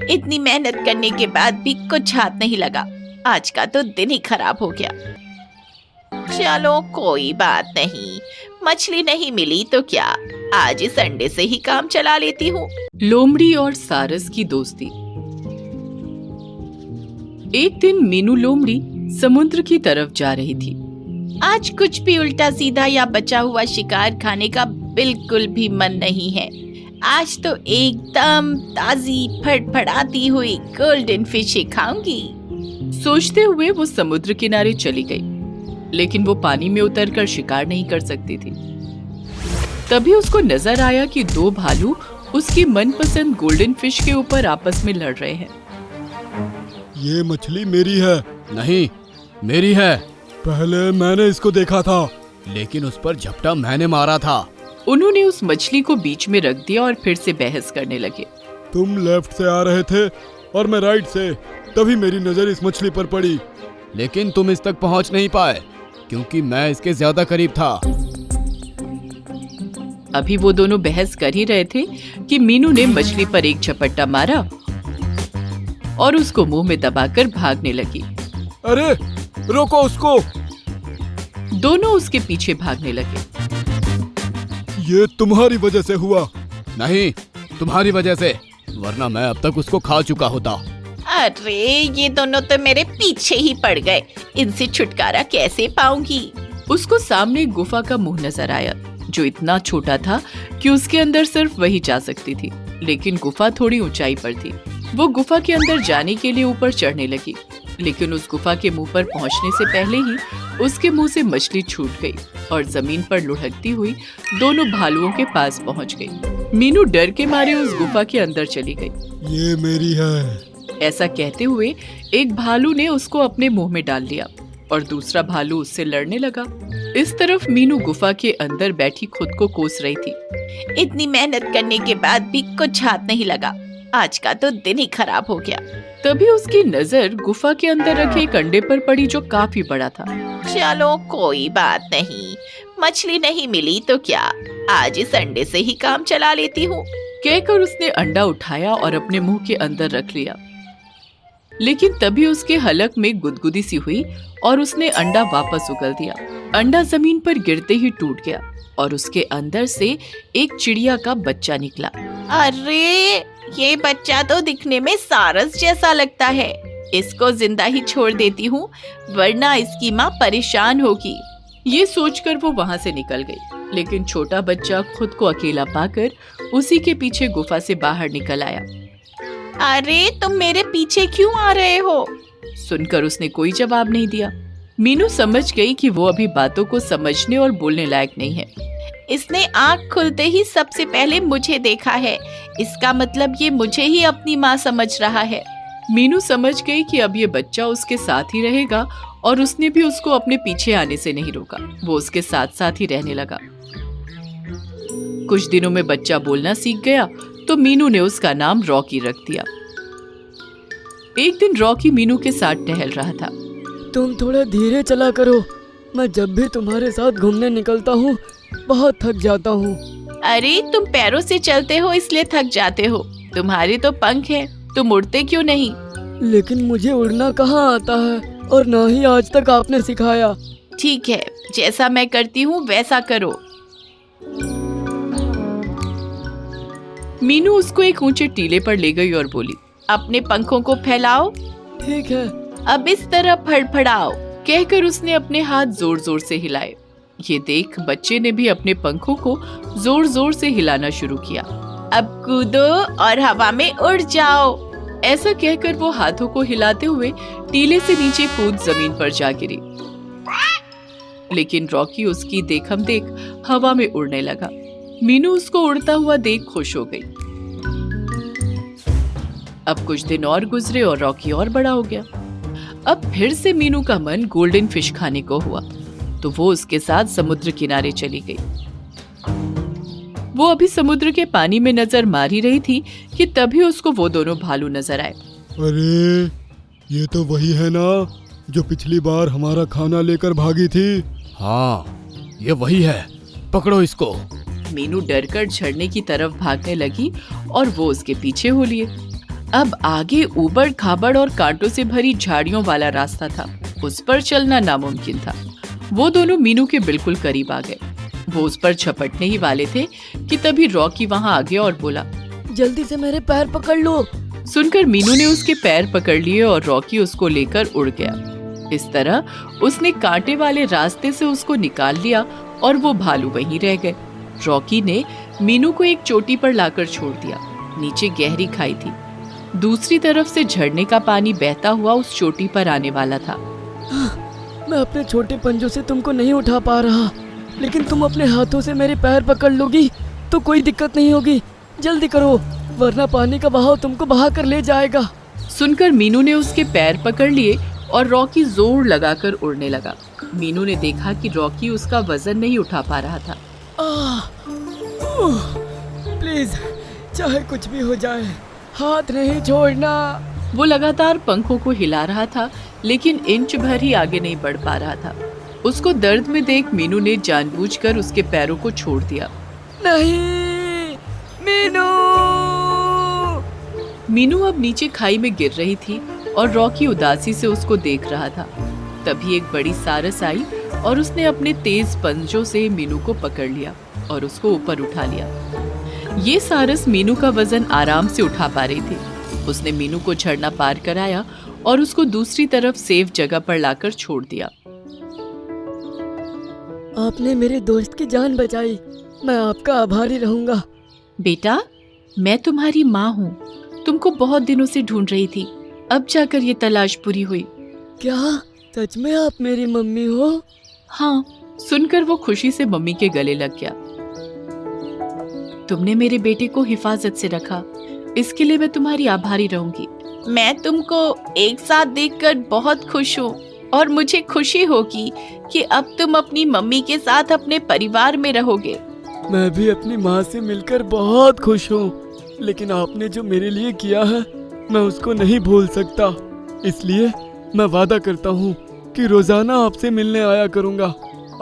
इतनी मेहनत करने के बाद भी कुछ हाथ नहीं लगा। आज का तो दिन ही खराब हो गया। चलो कोई बात नहीं, मछली नहीं मिली तो क्या, आज इस अंडे से ही काम चला लेती हूँ। लोमड़ी और सारस की दोस्ती। एक दिन मीनू लोमड़ी समुद्र की तरफ जा रही थी। आज कुछ भी उल्टा सीधा या बचा हुआ शिकार खाने का बिल्कुल भी मन नहीं है। आज तो एकदम ताजी फड़फड़ाती हुई गोल्डन फिश ही खाऊंगी। सोचते हुए वो समुद्र किनारे चली गई, लेकिन वो पानी में उतरकर शिकार नहीं कर सकती थी। तभी उसको नजर आया कि दो भालू उसकी मनपसंद गोल्डन फिश के ऊपर आपस में लड़ रहे हैं। ये मछली मेरी है। नहीं, मेरी है। पहले मैंने इसको देखा था। लेकिन उस पर झपटा मैंने मारा था। उन्होंने उस मछली को बीच में रख दिया और फिर से बहस करने लगे। तुम लेफ्ट से आ रहे थे और मैं राइट से, तभी मेरी नजर इस मछली पर पड़ी। लेकिन तुम इस तक पहुंच नहीं पाए क्योंकि मैं इसके ज्यादा करीब था। अभी वो दोनों बहस कर ही रहे थे कि मीनू ने मछली पर एक झपट्टा मारा और उसको मुंह में दबाकर भागने लगी। अरे रोको उसको! दोनों उसके पीछे भागने लगे। ये तुम्हारी वजह से हुआ। नहीं, तुम्हारी वजह से, वरना मैं अब तक उसको खा चुका होता। अरे ये दोनों तो मेरे पीछे ही पड़ गए, इनसे छुटकारा कैसे पाऊंगी। उसको सामने गुफा का मुंह नजर आया, जो इतना छोटा था कि उसके अंदर सिर्फ वही जा सकती थी। लेकिन गुफा थोड़ी ऊंचाई पर थी। वो गुफा के अंदर जाने के लिए ऊपर चढ़ने लगी, लेकिन उस गुफा के मुंह पर पहुंचने से पहले ही उसके मुंह से मछली छूट गई और जमीन पर लुढ़कती हुई दोनों भालुओं के पास पहुंच गई। मीनू डर के मारे उस गुफा के अंदर चली गई। ये मेरी है। ऐसा कहते हुए एक भालू ने उसको अपने मुंह में डाल लिया और दूसरा भालू उससे लड़ने लगा। इस तरफ मीनू गुफा के अंदर बैठी खुद को कोस रही थी। इतनी मेहनत करने के बाद भी कुछ हाथ नहीं लगा। आज का तो दिन ही खराब हो गया। तभी उसकी नजर गुफा के अंदर रखे एक अंडे पर पड़ी, जो काफी बड़ा था। चलो कोई बात नहीं, मछली नहीं मिली तो क्या, आज इस अंडे से ही काम चला लेती हूँ। कहकर उसने अंडा उठाया और अपने मुंह के अंदर रख लिया। लेकिन तभी उसके हलक में गुदगुदी सी हुई और उसने अंडा वापस उगल दिया। अंडा जमीन पर गिरते ही टूट गया और उसके अंदर से एक चिड़िया का बच्चा निकला। अरे ये बच्चा तो दिखने में सारस जैसा लगता है। इसको जिंदा ही छोड़ देती हूँ, वरना इसकी माँ परेशान होगी। ये सोचकर वो वहाँ से निकल गई, लेकिन छोटा बच्चा खुद को अकेला पाकर उसी के पीछे गुफा से बाहर निकल आया। अरे तुम मेरे पीछे क्यों आ रहे हो? सुनकर उसने कोई जवाब नहीं दिया। मीनू समझ गई कि वो अभी बातों को समझने और बोलने लायक नहीं है। इसने आँख खुलते ही सबसे पहले मुझे देखा है। इसका मतलब ये मुझे ही अपनी माँ समझ रहा है। मीनू समझ गई कि अब ये बच्चा उसके साथ ही रहेगा और उसने भी उसको अपने पीछे आने से नहीं रोका। वो उसके साथ साथ ही रहने लगा। कुछ दिनों में बच्चा बोलना सीख गया, तो मीनू ने उसका नाम रॉकी रख दिया। एक दिन रॉकी मीनू के साथ टहल रहा था। तुम थोड़ा धीरे चला करो, मैं जब भी तुम्हारे साथ घूमने निकलता हूँ बहुत थक जाता हूँ। अरे तुम पैरों से चलते हो इसलिए थक जाते हो, तुम्हारे तो पंख हैं, तुम उड़ते क्यों नहीं? लेकिन मुझे उड़ना कहाँ आता है और ना ही आज तक आपने सिखाया। ठीक है, जैसा मैं करती हूँ वैसा करो। मीनू उसको एक ऊंचे टीले पर ले गई और बोली, अपने पंखों को फैलाओ। ठीक है। अब इस तरह फड़फड़ाओ। कहकर उसने अपने हाथ जोर जोर से हिलाए। ये देख बच्चे ने भी अपने पंखों को जोर जोर से हिलाना शुरू किया। अब कूदो और हवा में उड़ जाओ। ऐसा कहकर वो हाथों को हिलाते हुए टीले से नीचे कूद जमीन पर जा गिरी। लेकिन रॉकी उसकी देखम देख हवा में उड़ने लगा। मीनू उसको उड़ता हुआ देख खुश हो गई। अब कुछ दिन और गुजरे और रॉकी और बड़ा हो गया। अब फिर से मीनू का मन गोल्डन फिश खाने को हुआ, तो वो उसके साथ समुद्र किनारे चली गई। वो अभी समुद्र के पानी में नजर मार ही रही थी कि तभी उसको वो दोनों भालू नजर आए। अरे ये तो वही है ना जो पिछली बार हमारा खाना लेकर भागी थी। हाँ, ये वही है, पकड़ो इसको। मीनू डरकर झरने की तरफ भागने लगी और वो उसके पीछे हो लिए। अब आगे ऊबड़ खाबड़ और कांटों से भरी झाड़ियों वाला रास्ता था। उस पर चलना नामुमकिन था। वो दोनों मीनू के बिल्कुल करीब आ गए। वो उस पर झपटने ही वाले थे कि तभी रॉकी वहां आ गया और बोला। जल्दी से मेरे पैर पकड़ लो। सुनकर मीनू ने उसके पैर पकड़ लिए और रॉकी उसको लेकर उड़ गया। इस तरह उसने कांटे वाले रास्ते से उसको निकाल लिया और वो भालू वहीं रह गए। रॉकी ने मीनू को एक चोटी पर लाकर छोड़ दिया। नीचे गहरी खाई थी। दूसरी तरफ से झरने का पानी बहता हुआ उस चोटी पर आने वाला था। मैं अपने छोटे पंजों से तुमको नहीं उठा पा रहा, लेकिन तुम अपने हाथों से मेरे पैर पकड़ लोगी तो कोई दिक्कत नहीं होगी। जल्दी करो, वरना पानी का बहाव तुमको बहा कर ले जाएगा। सुनकर मीनू ने उसके पैर पकड़ लिए और रॉकी जोर लगाकर उड़ने लगा। मीनू ने देखा कि रॉकी उसका वजन नहीं उठा पा रहा था। प्लीज, चाहे कुछ भी हो जाए, हाथ नहीं छोड़ना। वो लगातार पंखों को हिला रहा था, लेकिन इंच भर ही आगे नहीं बढ़ पा रहा था। उसको दर्द में देख मीनू ने जानबूझकर उसके पैरों को छोड़ दिया। नहीं, मीनू। मीनू अब नीचे खाई में गिर रही थी और रॉकी उदासी से उसको देख रहा था। तभी एक बड़ी सारस आई और उसने अपने तेज पंजों से मीनू को पकड़ लिया और उसको ऊपर उठा लिया। ये सारस मीनू का वजन आराम से उठा पा रही थी। उसने मीनू को झरना पार कराया और उसको दूसरी तरफ सेफ जगह पर लाकर छोड़ दिया। आपने मेरे दोस्त की जान बचाई, मैं आपका आभारी रहूंगा। बेटा, मैं तुम्हारी माँ हूँ। तुमको बहुत दिनों से ढूंढ रही थी, अब जाकर ये तलाश पूरी हुई। क्या सच में आप मेरी मम्मी हो? हाँ। सुनकर वो खुशी से मम्मी के गले लग गया। तुमने मेरे बेटे को हिफाजत से रखा, इसके लिए मैं तुम्हारी आभारी रहूंगी। मैं तुमको एक साथ देखकर बहुत खुश हूँ और मुझे खुशी होगी कि अब तुम अपनी मम्मी के साथ अपने परिवार में रहोगे। मैं भी अपनी माँ से मिलकर बहुत खुश हूँ, लेकिन आपने जो मेरे लिए किया है मैं उसको नहीं भूल सकता। इसलिए मैं वादा करता हूँ कि रोजाना आपसे मिलने आया करूँगा।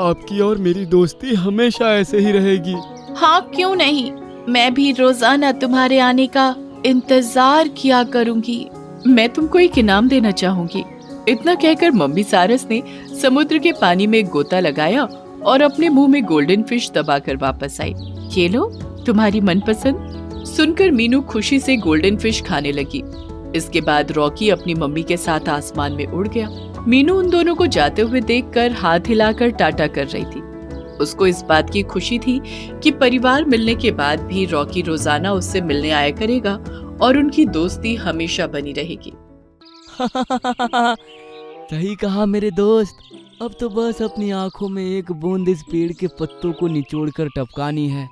आपकी और मेरी दोस्ती हमेशा ऐसे ही रहेगी। हाँ, क्यों नहीं, मैं भी रोजाना तुम्हारे आने का इंतजार किया करूंगी। मैं तुमको एक इनाम देना चाहूंगी। इतना कहकर मम्मी सारस ने समुद्र के पानी में एक गोता लगाया और अपने मुंह में गोल्डन फिश दबाकर वापस आई। ये लो, तुम्हारी मनपसंद। सुनकर मीनू खुशी से गोल्डन फिश खाने लगी। इसके बाद रॉकी अपनी मम्मी के साथ आसमान में उड़ गया। मीनू उन दोनों को जाते हुए देखकर हाथ हिलाकर टाटा कर रही थी। उसको इस बात की खुशी थी कि परिवार मिलने के बाद भी रॉकी रोजाना उससे मिलने आया करेगा और उनकी दोस्ती हमेशा बनी रहेगी। सही कहा मेरे दोस्त। अब तो बस अपनी आंखों में एक बूंद इस पेड़ के पत्तों को निचोड़कर टपकानी है।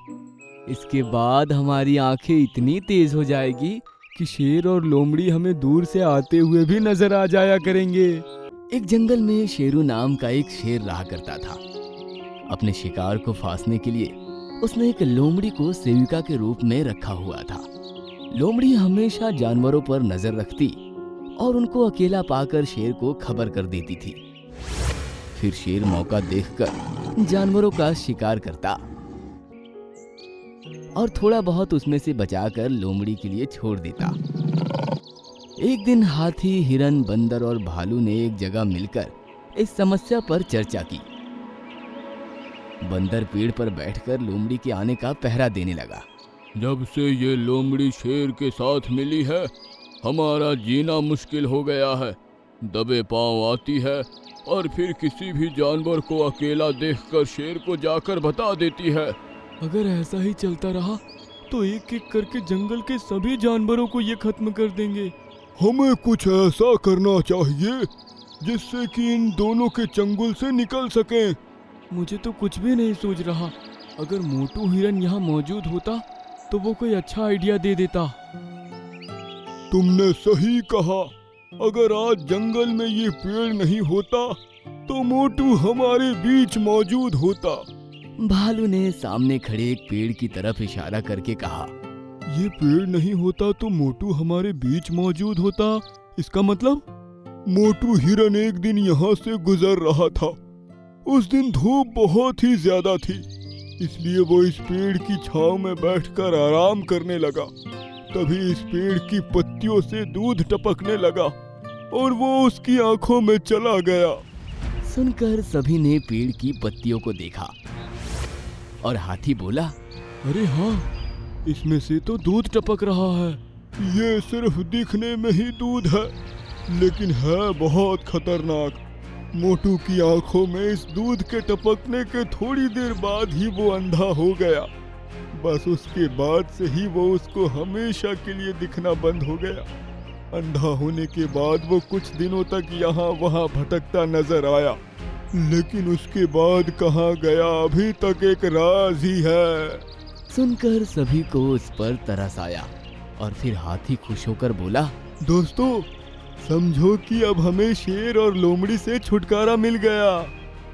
इसके बाद हमारी आंखें इतनी तेज हो जाएगी कि शेर और लोमड़ी हमें दूर से आते हुए भी नजर आ जाया करेंगे। एक जंगल में शेरू नाम का एक शेर रहा करता था। अपने शिकार को फांसने के लिए उसने एक लोमड़ी को सेविका के रूप में रखा हुआ था। लोमड़ी हमेशा जानवरों पर नजर रखती और उनको अकेला पाकर शेर को खबर कर देती थी। फिर शेर मौका देखकर जानवरों का शिकार करता और थोड़ा बहुत उसमें से बचाकर लोमड़ी के लिए छोड़ देता। एक दिन हाथी, हिरन, बंदर और भालू ने एक जगह मिलकर इस समस्या पर चर्चा की। बंदर पेड़ पर बैठकर लोमड़ी के आने का पहरा देने लगा। जब से ये लोमड़ी शेर के साथ मिली है, हमारा जीना मुश्किल हो गया है। दबे पांव आती है और फिर किसी भी जानवर को अकेला देखकर शेर को जाकर बता देती है। अगर ऐसा ही चलता रहा तो एक एक करके जंगल के सभी जानवरों को ये खत्म कर देंगे। हमें कुछ ऐसा करना चाहिए जिससे कि इन दोनों के चंगुल से निकल सकें। मुझे तो कुछ भी नहीं सूझ रहा। अगर मोटू हिरन यहाँ मौजूद होता तो वो कोई अच्छा आइडिया दे देता। तुमने सही कहा। अगर आज जंगल में ये पेड़ नहीं होता तो मोटू हमारे बीच मौजूद होता। भालू ने सामने खड़े एक पेड़ की तरफ इशारा करके कहा, ये पेड़ नहीं होता तो मोटू हमारे बीच मौजूद होता। इसका मतलब मोटू हिरन एक दिन यहाँ से गुजर रहा था। उस दिन धूप बहुत ही ज्यादा थी, इसलिए वो इस पेड़ की छांव में बैठकर आराम करने लगा। तभी इस पेड़ की पत्तियों से दूध टपकने लगा और वो उसकी आंखों में चला गया। सुनकर सभी ने पेड़ की पत्तियों को देखा और हाथी बोला, अरे हाँ, इसमें से तो दूध टपक रहा है। ये सिर्फ दिखने में ही दूध है, लेकिन है बहुत खतरनाक। मोटू की आंखों में इस दूध के टपकने के थोड़ी देर बाद ही वो अंधा हो गया। बस उसके बाद से ही वो उसको हमेशा के लिए दिखना बंद हो गया। अंधा होने के बाद वो कुछ दिनों तक यहाँ वहाँ भटकता नजर आया, लेकिन उसके बाद कहाँ गया अभी तक एक राज ही है। सुनकर सभी को उस पर तरस आया और फिर हाथी खुश होकर बोला, दोस्तों, समझो कि अब हमें शेर और लोमड़ी से छुटकारा मिल गया।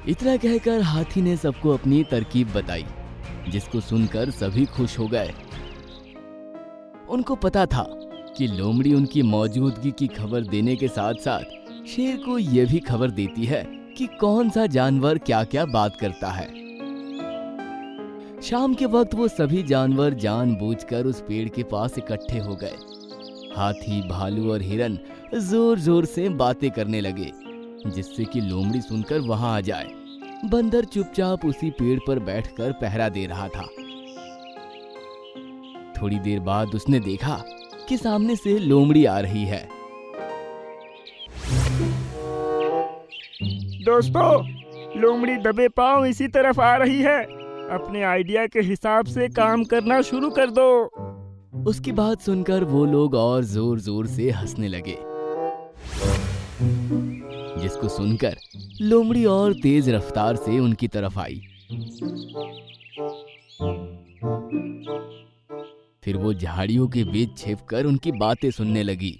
इतना कहकर हाथी ने सबको अपनी तरकीब बताई, जिसको सुनकर सभी खुश हो गए। उनको पता था कि लोमड़ी उनकी मौजूदगी की खबर देने के साथ साथ शेर को यह भी खबर देती है कि कौन सा जानवर क्या क्या बात करता है। शाम के वक्त वो सभी जानवर जानबूझकर उस पेड़ के पास इकट्ठे हो गए। हाथी, भालू और हिरन जोर जोर से बातें करने लगे, जिससे कि लोमड़ी सुनकर वहां आ जाए। बंदर चुपचाप उसी पेड़ पर बैठकर पहरा दे रहा था। थोड़ी देर बाद उसने देखा कि सामने से लोमड़ी आ रही है। दोस्तों, लोमड़ी दबे पांव इसी तरफ आ रही है। अपने आइडिया के हिसाब से काम करना शुरू कर दो। उसकी बात सुनकर वो लोग और जोर जोर से हंसने लगे, जिसको सुनकर लोमड़ी और तेज रफ्तार से उनकी तरफ आई। फिर वो झाड़ियों के बीच छिपकर उनकी बातें सुनने लगी।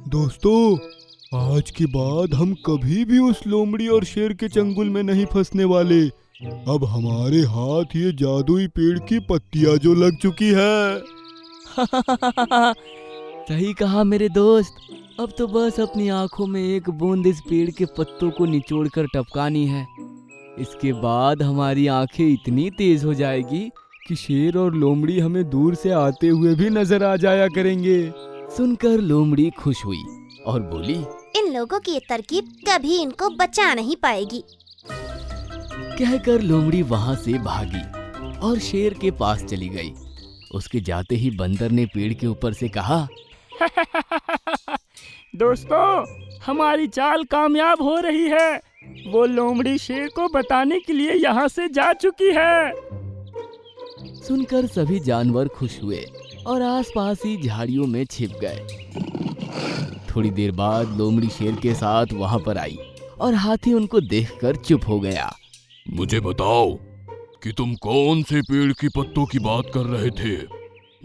दोस्तों, आज के बाद हम कभी भी उस लोमड़ी और शेर के चंगुल में नहीं फंसने वाले। अब हमारे हाथ ये जादुई पेड़ की पत्तियां जो लग चुकी है। सही कहा मेरे दोस्त। अब तो बस अपनी आंखों में एक बूंद इस पेड़ के पत्तों को निचोड़कर टपकानी है। इसके बाद हमारी आंखें इतनी तेज हो जाएगी कि शेर और लोमड़ी हमें दूर से आते हुए भी नजर आ जाया करेंगे। सुनकर लोमड़ी खुश हुई और बोली, इन लोगों की ये तरकीब कभी इनको बचा नहीं पाएगी। कहकर लोमड़ी वहां से भागी और शेर के पास चली गई। उसके जाते ही बंदर ने पेड़ के ऊपर से कहा, दोस्तों, हमारी चाल कामयाब हो रही है। वो लोमड़ी शेर को बताने के लिए यहाँ से जा चुकी है। सुनकर सभी जानवर खुश हुए और आसपास ही झाड़ियों में छिप गए। थोड़ी देर बाद लोमड़ी शेर के साथ वहां पर आई और हाथी उनको देखकर चुप हो गया। मुझे बताओ कि तुम कौन से पेड़ की पत्तों की बात कर रहे थे,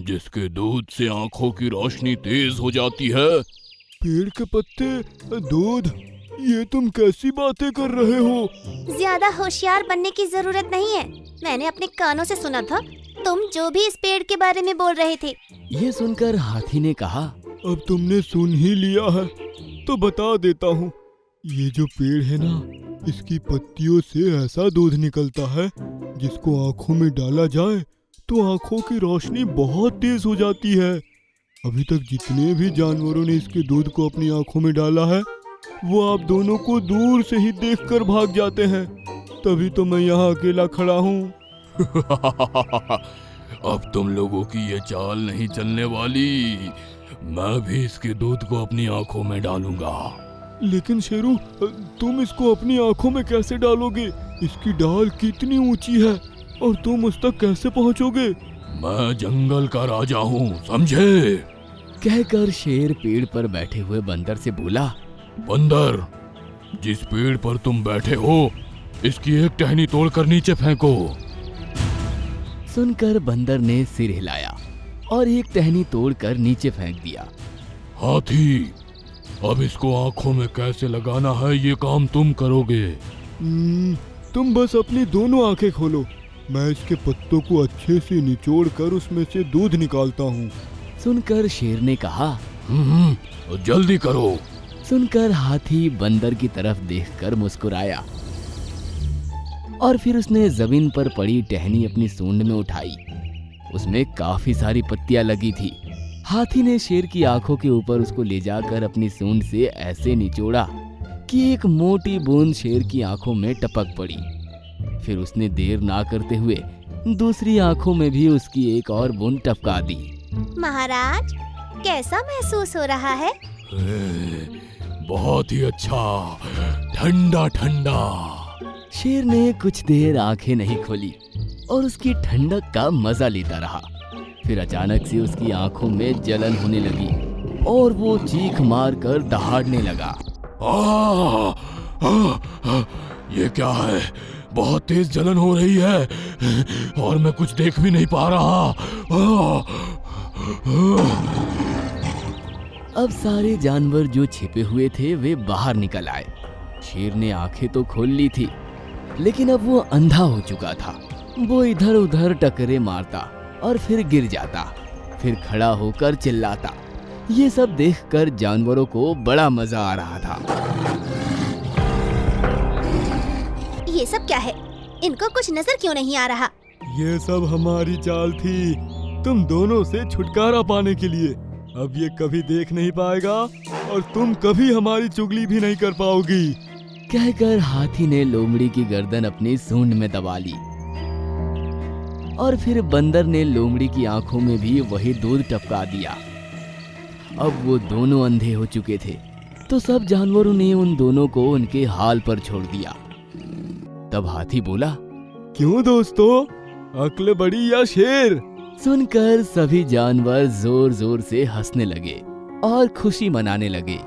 जिसके दूध से आंखों की रोशनी तेज हो जाती है? पेड़ के पत्ते, दूध, ये तुम कैसी बातें कर रहे हो? ज्यादा होशियार बनने की जरूरत नहीं है। मैंने अपने कानों से सुना था तुम जो भी इस पेड़ के बारे में बोल रहे थे। ये सुनकर हाथी ने कहा, अब तुमने सुन ही लिया है तो बता देता हूँ। ये जो पेड़ है ना, इसकी पत्तियों से ऐसा दूध निकलता है जिसको आंखों में डाला जाए तो आंखों की रोशनी बहुत तेज हो जाती है। अभी तक जितने भी जानवरों ने इसके दूध को अपनी आंखों में डाला है, वो आप दोनों को दूर से ही देखकर भाग जाते हैं। तभी तो मैं यहाँ अकेला खड़ा हूँ। अब तुम लोगों की ये चाल नहीं चलने वाली। मैं भी इसके दूध को अपनी आंखों में डालूंगा। लेकिन शेरू, तुम इसको अपनी आंखों में कैसे डालोगे? इसकी डाल कितनी ऊंची है और तुम उस तक कैसे पहुंचोगे? मैं जंगल का राजा हूँ, समझे? कहकर शेर पेड़ पर बैठे हुए बंदर से बोला, बंदर, जिस पेड़ पर तुम बैठे हो, इसकी एक टहनी तोड़कर नीचे फेंको। सुनकर बंदर ने सिर हिलाया और एक टहनी तोड़कर नीचे फेंक दिया। हाथी, अब इसको आंखों में कैसे लगाना है, ये काम तुम करोगे। तुम बस अपनी दोनों आंखें खोलो, मैं इसके पत्तों को अच्छे से निचोड़कर उसमें से दूध निकालता हूँ। सुनकर शेर ने कहा, जल्दी करो। सुनकर हाथी बंदर की तरफ देखकर मुस्कुराया और फिर उसने जमीन पर पड़ी टहनी अपनी सूंड में उठाई। उसमें काफी सारी पत्तियां लगी थी। हाथी ने शेर की आंखों के ऊपर उसको ले जाकर अपनी सूंड से ऐसे निचोड़ा कि एक मोटी बूंद शेर की आंखों में टपक पड़ी। फिर उसने देर ना करते हुए दूसरी आंखों में भी उसकी एक और बूंद टपका दी। महाराज, कैसा महसूस हो रहा है? बहुत ही अच्छा, ठंडा ठंडा। शेर ने कुछ देर आंखें नहीं खोली और उसकी ठंडक का मजा लेता रहा। फिर अचानक से उसकी आंखों में जलन होने लगी और वो चीख मार कर दहाड़ने लगा। ये क्या है? बहुत तेज जलन हो रही है और मैं कुछ देख भी नहीं पा रहा। अब सारे जानवर जो छिपे हुए थे वे बाहर निकल आए। शेर ने आंखें तो खोल ली थी, लेकिन अब वो अंधा हो चुका था। वो इधर उधर टकरे मारता और फिर गिर जाता, फिर खड़ा होकर चिल्लाता। ये सब देखकर जानवरों को बड़ा मजा आ रहा था। ये सब क्या है? इनको कुछ नजर क्यों नहीं आ रहा? ये सब हमारी चाल थी, तुम दोनों से छुटकारा पाने के लिए। अब ये कभी देख नहीं पाएगा और तुम कभी हमारी चुगली भी नहीं कर पाओगी। कहकर हाथी ने लोमड़ी की गर्दन अपनी सूंड में दबा ली और फिर बंदर ने लोमड़ी की आंखों में भी वही दूध टपका दिया। अब वो दोनों अंधे हो चुके थे, तो सब जानवरों ने उन दोनों को उनके हाल पर छोड़ दिया। तब हाथी बोला, क्यों दोस्तों, अक्ल बड़ी या शेर? सुनकर सभी जानवर जोर जोर से हंसने लगे और खुशी मनाने लगे।